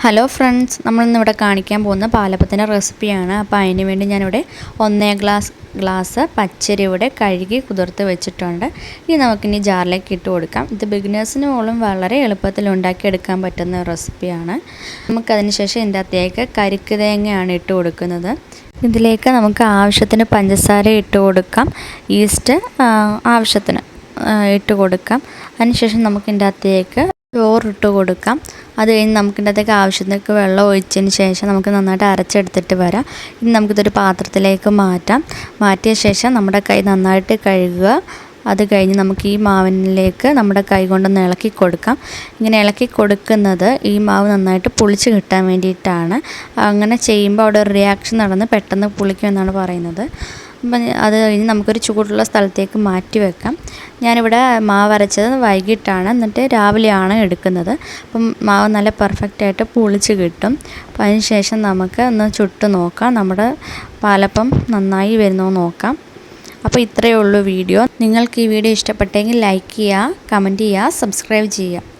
Hello friends, നമ്മളിന്നിവിടെ കാണിക്കാൻ പോകുന്ന പാലപ്പത്തിൻ്റെ റെസിപ്പിയാണ്. അപ്പോൾ അതിന് വേണ്ടി ഞാനിവിടെ 1 ഗ്ലാസ് പച്ചരി ഇവിടെ കഴുകി കുതിർത്ത് വെച്ചിട്ടുണ്ട്. ഇനി നമുക്കിനി ജാറിലേക്ക് ഇട്ട് കൊടുക്കാം. ഇത് ബിഗിനേഴ്സിന് പോലും വളരെ എളുപ്പത്തിൽ ഉണ്ടാക്കിയെടുക്കാൻ പറ്റുന്ന റെസിപ്പിയാണ്. നമുക്കതിന് ശേഷം ഇതിൻ്റെ അകത്തേക്ക് കരിക്ക് തേങ്ങയാണ് ഇട്ട് കൊടുക്കുന്നത്. ഇതിലേക്ക് നമുക്ക് ആവശ്യത്തിന് പഞ്ചസാര ഇട്ട് കൊടുക്കാം, ഈസ്റ്റ് ആവശ്യത്തിന് ഇട്ട് കൊടുക്കാം. അതിനുശേഷം നമുക്ക് ഇതിൻ്റെ അകത്തേക്ക് ചോറിട്ട് കൊടുക്കാം. അത് കഴിഞ്ഞ് നമുക്കിൻ്റെ അകത്തേക്ക് ആവശ്യത്തിനൊക്കെ വെള്ളം ഒഴിച്ചതിന് ശേഷം നമുക്ക് നന്നായിട്ട് അരച്ചെടുത്തിട്ട് വരാം. ഇനി നമുക്കിതൊരു പാത്രത്തിലേക്ക് മാറ്റിയ ശേഷം നമ്മുടെ കൈ നന്നായിട്ട് കഴുകുക. അത് കഴിഞ്ഞ് നമുക്ക് ഈ മാവിലേക്ക് നമ്മുടെ കൈ കൊണ്ടൊന്ന് ഇളക്കി കൊടുക്കാം. ഇങ്ങനെ ഇളക്കി കൊടുക്കുന്നത് ഈ മാവ് നന്നായിട്ട് പുളിച്ച് കിട്ടാൻ വേണ്ടിയിട്ടാണ്. അങ്ങനെ ചെയ്യുമ്പോൾ അവിടെ ഒരു റിയാക്ഷൻ നടന്ന് പെട്ടെന്ന് പുളിക്കുമെന്നാണ് പറയുന്നത്. അപ്പം അത് കഴിഞ്ഞ് നമുക്കൊരു ചൂടുള്ള സ്ഥലത്തേക്ക് മാറ്റി വെക്കാം. ഞാനിവിടെ മാവ് അരച്ചത് വൈകിട്ടാണ്, എന്നിട്ട് രാവിലെയാണ് എടുക്കുന്നത്. അപ്പം മാവ് നല്ല പെർഫെക്റ്റായിട്ട് പുളിച്ച് കിട്ടും. അപ്പം അതിന് ശേഷം നമുക്ക് ഒന്ന് ചുട്ട് നോക്കാം, നമ്മുടെ പാലപ്പം നന്നായി വരുന്നോ നോക്കാം. അപ്പോൾ ഇത്രയേ ഉള്ളൂ വീഡിയോ. നിങ്ങൾക്ക് ഈ വീഡിയോ ഇഷ്ടപ്പെട്ടെങ്കിൽ ലൈക്ക് ചെയ്യുക, കമൻറ്റ് ചെയ്യുക, സബ്സ്ക്രൈബ് ചെയ്യുക.